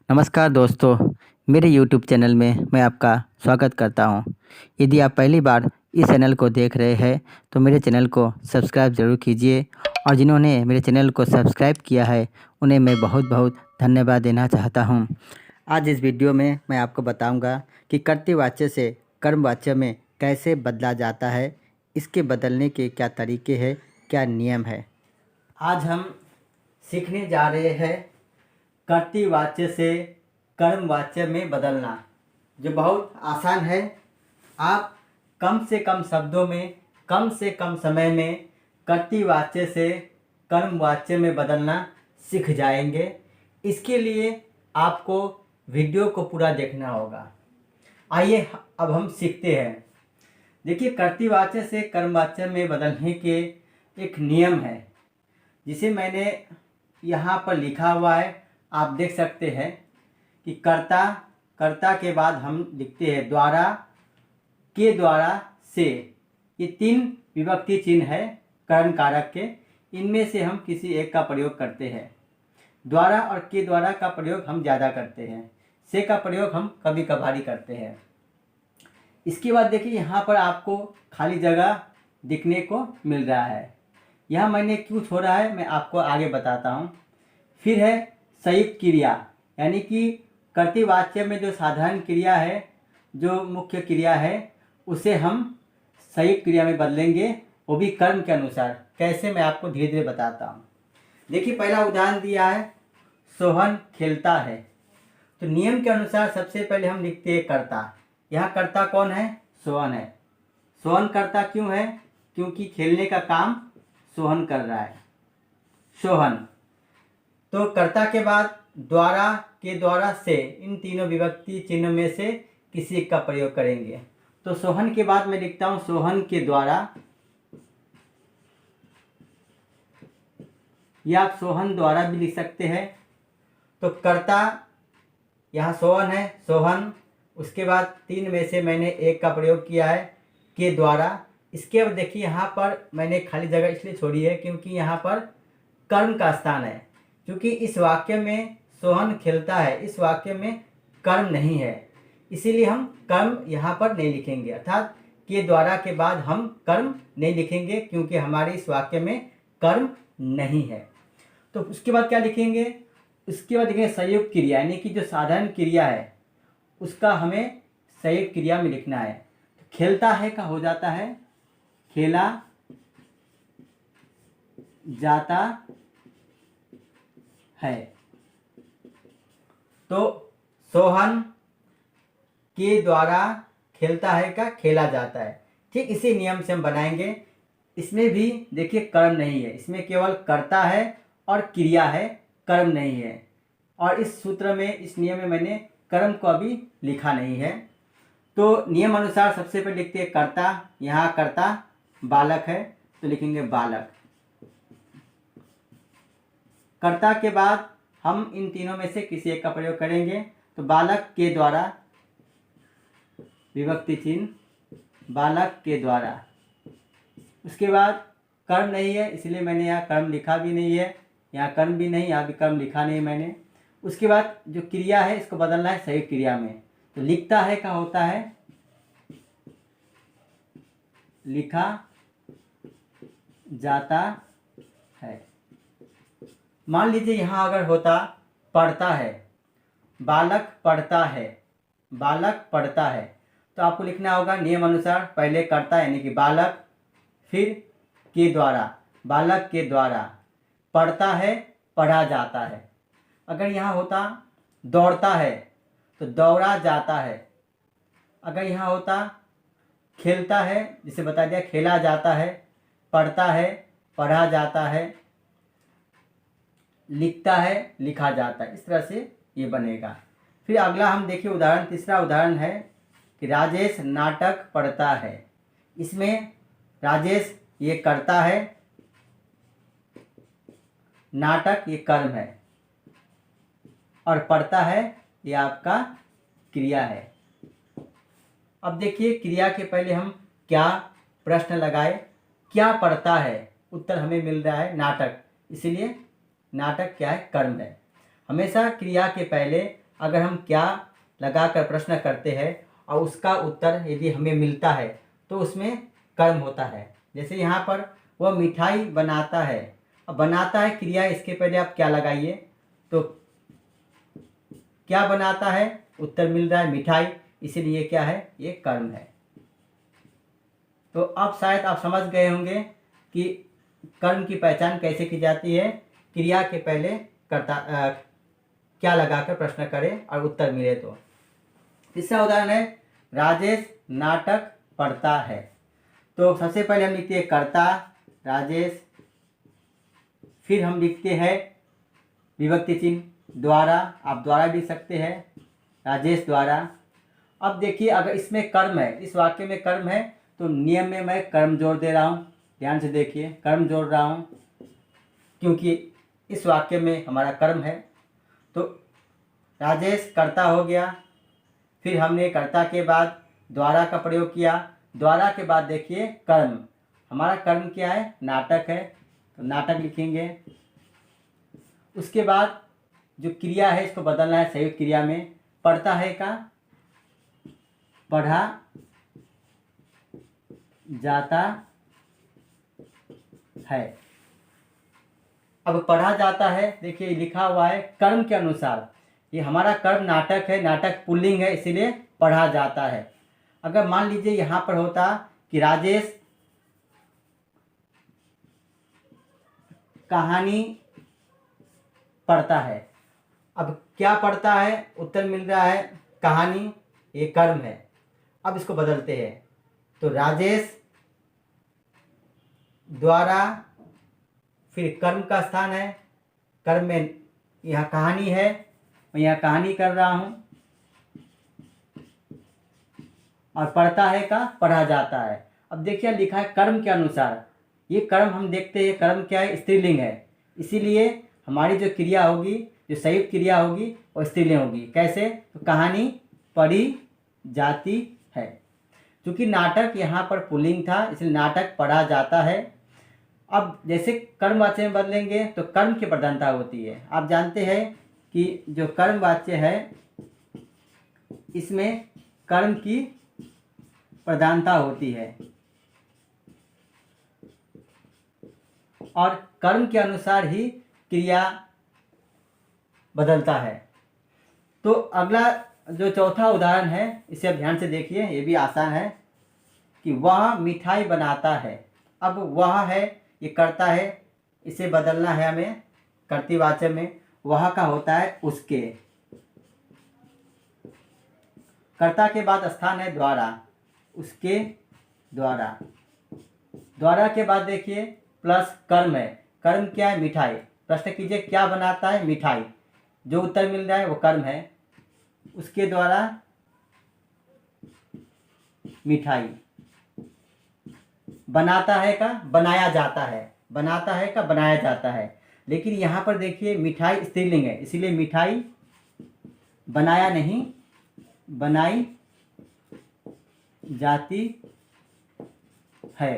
नमस्कार दोस्तों, मेरे YouTube चैनल में मैं आपका स्वागत करता हूं। यदि आप पहली बार इस चैनल को देख रहे हैं तो मेरे चैनल को सब्सक्राइब ज़रूर कीजिए और जिन्होंने मेरे चैनल को सब्सक्राइब किया है उन्हें मैं बहुत बहुत धन्यवाद देना चाहता हूं। आज इस वीडियो में मैं आपको बताऊंगा कि कर्तृवाच्य से कर्मवाच्य में कैसे बदला जाता है, इसके बदलने के क्या तरीके हैं, क्या नियम है। आज हम सीखने जा रहे हैं कर्तृवाच्य से कर्मवाच्य में बदलना, जो बहुत आसान है। आप कम से कम शब्दों में कम से कम समय में कर्तृवाच्य से कर्मवाच्य में बदलना सीख जाएंगे। इसके लिए आपको वीडियो को पूरा देखना होगा। आइए अब हम सीखते हैं। देखिए, कर्तृवाच्य से कर्मवाच्य में बदलने के एक नियम है जिसे मैंने यहाँ पर लिखा हुआ है। आप देख सकते हैं कि कर्ता के बाद हम लिखते हैं द्वारा, के द्वारा, से। ये तीन विभक्ति चिन्ह है कर्म कारक के। इनमें से हम किसी एक का प्रयोग करते हैं। द्वारा और के द्वारा का प्रयोग हम ज़्यादा करते हैं, से का प्रयोग हम कभी कभार करते हैं। इसके बाद देखिए, यहाँ पर आपको खाली जगह दिखने को मिल रहा है। यह मैंने क्यों छोड़ा है मैं आपको आगे बताता हूँ। फिर है संयुक्त क्रिया, यानी कि कर्तृवाच्य में जो साधारण क्रिया है, जो मुख्य क्रिया है, उसे हम संयुक्त क्रिया में बदलेंगे, वो भी कर्म के अनुसार। कैसे, मैं आपको धीरे धीरे बताता हूँ। देखिए, पहला उदाहरण दिया है, सोहन खेलता है। तो नियम के अनुसार सबसे पहले हम लिखते हैं कर्ता। यहाँ कर्ता कौन है? सोहन है। सोहन कर्ता क्यों है? क्योंकि खेलने का काम सोहन कर रहा है, सोहन। तो कर्ता के बाद द्वारा, के द्वारा, से, इन तीनों विभक्ति चिन्ह में से किसी एक का प्रयोग करेंगे। तो सोहन के बाद मैं लिखता हूं सोहन के द्वारा, या आप सोहन द्वारा भी लिख सकते हैं। तो कर्ता यहाँ सोहन है, सोहन। उसके बाद तीन में से मैंने एक का प्रयोग किया है, के द्वारा। इसके बाद देखिए, यहाँ पर मैंने खाली जगह इसलिए छोड़ी है क्योंकि यहाँ पर कर्म का स्थान है। क्योंकि इस वाक्य में सोहन खेलता है, इस वाक्य में कर्म नहीं है, इसीलिए हम कर्म यहाँ पर नहीं लिखेंगे। अर्थात के द्वारा के बाद हम कर्म नहीं लिखेंगे क्योंकि हमारे इस वाक्य में कर्म नहीं है। तो उसके बाद क्या लिखेंगे? उसके बाद लिखेंगे संयुक्त क्रिया, यानी कि जो साधारण क्रिया है उसका हमें संयुक्त क्रिया में लिखना है। तो खेलता है का हो जाता है खेला जाता है। तो सोहन के द्वारा खेलता है का खेला जाता है। ठीक इसी नियम से हम बनाएंगे। इसमें भी देखिए कर्म नहीं है, इसमें केवल कर्ता है और क्रिया है, कर्म नहीं है। और इस सूत्र में, इस नियम में मैंने कर्म को अभी लिखा नहीं है। तो नियम अनुसार सबसे पहले लिखते हैं कर्ता। यहाँ कर्ता बालक है तो लिखेंगे बालक। कर्ता के बाद हम इन तीनों में से किसी एक का प्रयोग करेंगे। तो बालक के द्वारा, विभक्ति चिन्ह, बालक के द्वारा। उसके बाद कर्म नहीं है, इसलिए मैंने यहाँ कर्म लिखा भी नहीं है, यहाँ कर्म भी नहीं, यहाँ भी कर्म लिखा नहीं मैंने। उसके बाद जो क्रिया है इसको बदलना है संयुक्त क्रिया में। तो लिखता है का होता है लिखा जाता है। मान लीजिए यहाँ अगर होता पढ़ता है, बालक पढ़ता है, बालक पढ़ता है, तो आपको लिखना होगा नियम अनुसार पहले कर्ता यानी कि बालक, फिर के द्वारा, बालक के द्वारा, पढ़ता है, पढ़ा जाता है। अगर यहाँ होता दौड़ता है तो दौड़ा जाता है। अगर यहाँ होता खेलता है, जिसे बता दिया खेला जाता है, पढ़ता है, पढ़ा जाता है, लिखता है, लिखा जाता है। इस तरह से ये बनेगा। फिर अगला हम देखिए उदाहरण, तीसरा उदाहरण है कि राजेश नाटक पढ़ता है। इसमें राजेश ये कर्ता है, नाटक ये कर्म है, और पढ़ता है ये आपका क्रिया है। अब देखिए, क्रिया के पहले हम क्या प्रश्न लगाए, क्या पढ़ता है? उत्तर हमें मिल रहा है नाटक, इसलिए नाटक क्या है? कर्म है। हमेशा क्रिया के पहले अगर हम क्या लगाकर प्रश्न करते हैं और उसका उत्तर यदि हमें मिलता है तो उसमें कर्म होता है। जैसे यहाँ पर वह मिठाई बनाता है, अब बनाता है क्रिया, इसके पहले आप क्या लगाइए, तो क्या बनाता है, उत्तर मिल रहा है मिठाई, इसीलिए क्या है, ये कर्म है। तो अब शायद आप समझ गए होंगे कि कर्म की पहचान कैसे की जाती है। क्रिया के पहले क्या लगाकर प्रश्न करें और उत्तर मिले तो। तीसरा उदाहरण है, राजेश नाटक पढ़ता है। तो सबसे पहले हम लिखते हैं कर्ता राजेश, फिर हम लिखते हैं विभक्ति चिन्ह द्वारा, आप द्वारा लिख सकते हैं, राजेश द्वारा। अब देखिए अगर इसमें कर्म है, इस वाक्य में कर्म है, तो नियम में मैं कर्म जोड़ दे रहा हूँ। ध्यान से देखिए, कर्म जोड़ रहा हूँ क्योंकि इस वाक्य में हमारा कर्म है। तो राजेश कर्ता हो गया, फिर हमने कर्ता के बाद द्वारा का प्रयोग किया, द्वारा के बाद देखिए कर्म, हमारा कर्म क्या है, नाटक है, तो नाटक लिखेंगे। उसके बाद जो क्रिया है इसको बदलना है संयुक्त क्रिया में, पढ़ता है का पढ़ा जाता है। अब पढ़ा जाता है, देखिए लिखा हुआ है कर्म के अनुसार, ये हमारा कर्म नाटक है, नाटक पुल्लिंग है, इसीलिए पढ़ा जाता है। अगर मान लीजिए यहाँ पर होता कि राजेश कहानी पढ़ता है, अब क्या पढ़ता है, उत्तर मिल रहा है कहानी, ये कर्म है। अब इसको बदलते हैं, तो राजेश द्वारा, फिर कर्म का स्थान है, कर्म में यहाँ कहानी है, मैं यहाँ कहानी कर रहा हूँ, और पढ़ता है का पढ़ा जाता है। अब देखिए लिखा है कर्म के अनुसार, ये कर्म हम देखते हैं कर्म क्या है, स्त्रीलिंग है, इसीलिए हमारी जो क्रिया होगी, जो संयुक्त क्रिया होगी वो स्त्रीलिंग होगी। कैसे, तो कहानी पढ़ी जाती है। क्योंकि नाटक यहाँ पर पुल्लिंग था, इसलिए नाटक पढ़ा जाता है। अब जैसे कर्मवाच्य में बदलेंगे तो कर्म की प्रधानता होती है। आप जानते हैं कि जो कर्मवाच्य है इसमें कर्म की प्रधानता होती है और कर्म के अनुसार ही क्रिया बदलता है। तो अगला जो चौथा उदाहरण है इसे आप ध्यान से देखिए, ये भी आसान है कि वह मिठाई बनाता है। अब वह है, ये कर्ता है, इसे बदलना है हमें कर्तृवाचक में, वह का होता है उसके, कर्ता के बाद स्थान है द्वारा, उसके द्वारा, द्वारा के बाद देखिए प्लस कर्म है, कर्म क्या है, मिठाई, प्रश्न कीजिए क्या बनाता है, मिठाई, जो उत्तर मिल रहा है वो कर्म है, उसके द्वारा मिठाई, बनाता है का बनाया जाता है, बनाता है का बनाया जाता है। लेकिन यहाँ पर देखिए मिठाई स्त्रीलिंग है, इसीलिए मिठाई बनाया नहीं, बनाई जाती है।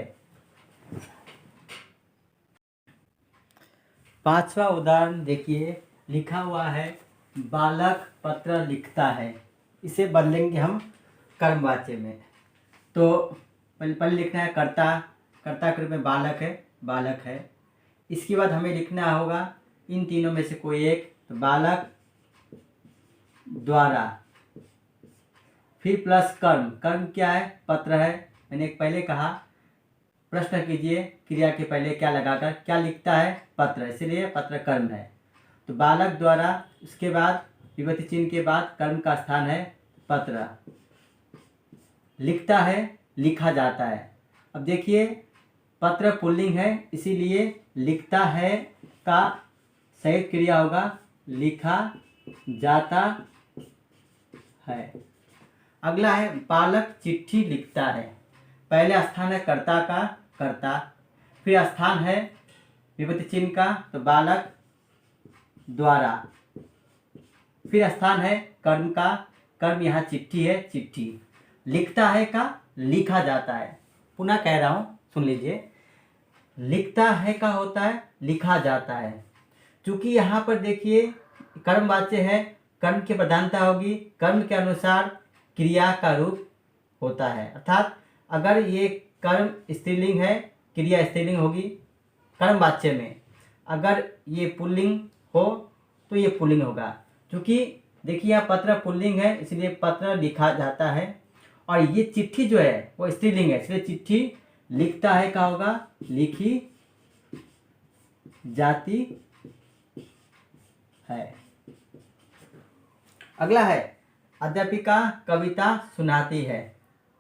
पांचवा उदाहरण देखिए, लिखा हुआ है बालक पत्र लिखता है, इसे बदलेंगे हम कर्मवाच्य में। तो पहले लिखना है कर्ता, कर्ता के रूप में बालक है, बालक है। इसके बाद हमें लिखना होगा इन तीनों में से कोई एक, तो बालक द्वारा, फिर प्लस कर्म, कर्म क्या है, पत्र है, मैंने पहले कहा, प्रश्न कीजिए क्रिया के पहले क्या लगाकर, क्या लिखता है, पत्र, इसलिए पत्र कर्म है। तो बालक द्वारा, उसके बाद विभक्ति चिन्ह के बाद कर्म का स्थान है पत्र, लिखता है, लिखा जाता है। अब देखिए पत्र पुल्लिंग है, इसीलिए लिखता है का संयुक्त क्रिया होगा लिखा जाता है। अगला है बालक चिट्ठी लिखता है, पहले स्थान है कर्ता का, कर्ता, फिर स्थान है विभक्ति चिन्ह का, तो बालक द्वारा, फिर स्थान है कर्म का, कर्म यहाँ चिट्ठी है, चिट्ठी, लिखता है का लिखा जाता है। पुनः कह रहा हूँ, सुन लीजिए, लिखता है का होता है लिखा जाता है। क्योंकि यहाँ पर देखिए कर्मवाच्य है कर्म की प्रधानता होगी, कर्म के अनुसार क्रिया का रूप होता है। अर्थात अगर ये कर्म स्त्रीलिंग है, क्रिया स्त्रीलिंग होगी कर्म वाच्य में। अगर ये पुल्लिंग हो तो ये पुल्लिंग होगा। क्योंकि देखिए यहाँ पत्र पुल्लिंग है, इसलिए पत्र लिखा जाता है। और ये चिट्ठी जो है वो स्त्रीलिंग है, इसलिए चिट्ठी लिखता है क्या होगा, लिखी जाती है। अगला है अध्यापिका कविता सुनाती है।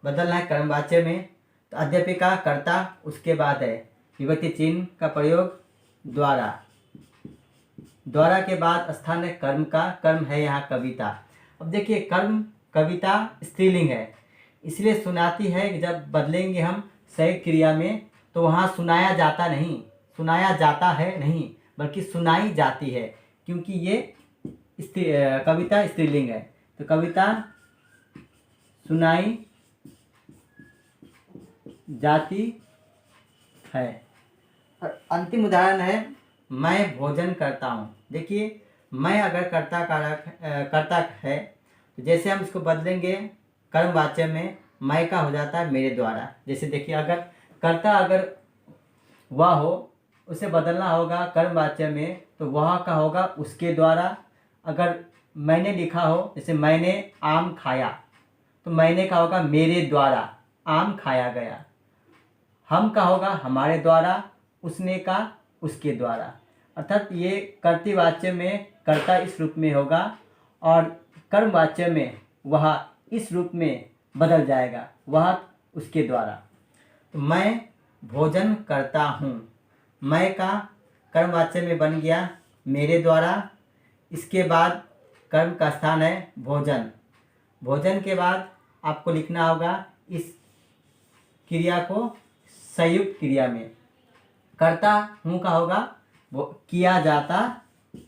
बदलना है कर्मवाच्य में, तो अध्यापिका कर्ता, उसके बाद है विभक्ति चिन्ह का प्रयोग द्वारा। द्वारा के बाद स्थान है कर्म का, कर्म है यहाँ कविता। अब देखिए कर्म कविता स्त्रीलिंग है, इसलिए सुनाती है कि जब बदलेंगे हम सही क्रिया में तो वहाँ सुनाया जाता नहीं, सुनाया जाता है नहीं, बल्कि सुनाई जाती है, क्योंकि ये कविता स्त्रीलिंग है। तो कविता सुनाई जाती है। और अंतिम उदाहरण है मैं भोजन करता हूँ। देखिए मैं अगर कर्ता कर्ता है तो जैसे हम इसको बदलेंगे कर्मवाच्य में, मैं का हो जाता है मेरे द्वारा। जैसे देखिए अगर कर्ता अगर वह हो, उसे बदलना होगा कर्मवाच्य में, तो वह का होगा उसके द्वारा। अगर मैंने लिखा हो, जैसे मैंने आम खाया, तो मैंने का होगा मेरे द्वारा आम खाया गया। हम का होगा हमारे द्वारा, उसने का उसके द्वारा। अर्थात ये कर्तृवाच्य में कर्ता इस रूप में होगा और कर्मवाच्य में वह इस रूप में बदल जाएगा, वह उसके द्वारा। तो मैं भोजन करता हूँ, मैं का कर्मवाच्य में बन गया मेरे द्वारा। इसके बाद कर्म का स्थान है भोजन। भोजन के बाद आपको लिखना होगा इस क्रिया को संयुक्त क्रिया में। करता हूँ का होगा वो किया जाता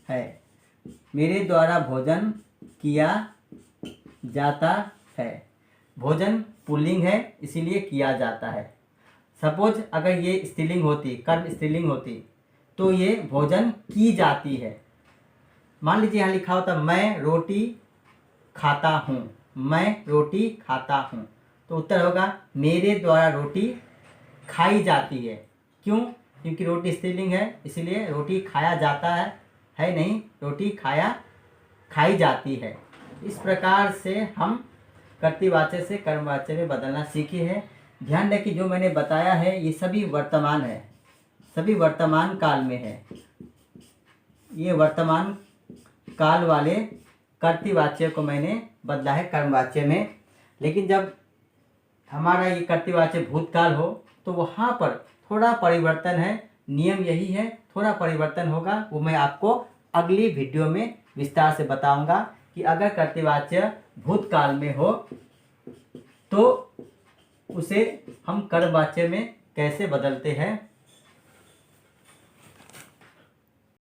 है, मेरे द्वारा भोजन किया जाता है। भोजन पुल्लिंग है, इसीलिए किया जाता है। सपोज अगर ये स्त्रीलिंग होती, कर्म स्त्रीलिंग होती, तो ये भोजन की जाती है। मान लीजिए यहाँ लिखा होता मैं रोटी खाता हूँ, मैं रोटी खाता हूँ, तो उत्तर होगा मेरे द्वारा रोटी खाई जाती है। क्यों? क्योंकि रोटी स्त्रीलिंग है, इसीलिए रोटी खाया जाता है नहीं, रोटी खाई जाती है। इस प्रकार से हम कर्तृवाच्य से कर्मवाच्य में बदलना सीखे हैं। ध्यान दें कि जो मैंने बताया है ये सभी वर्तमान है, सभी वर्तमान काल में है। ये वर्तमान काल वाले कर्तृवाच्य को मैंने बदला है कर्मवाच्य में। लेकिन जब हमारा ये कर्तृवाच्य भूतकाल हो तो वहाँ पर थोड़ा परिवर्तन है, नियम यही है, थोड़ा परिवर्तन होगा। वो मैं आपको अगली वीडियो में विस्तार से बताऊंगा कि अगर कर्तृवाच्य भूतकाल में हो तो उसे हम कर्मवाच्य में कैसे बदलते हैं।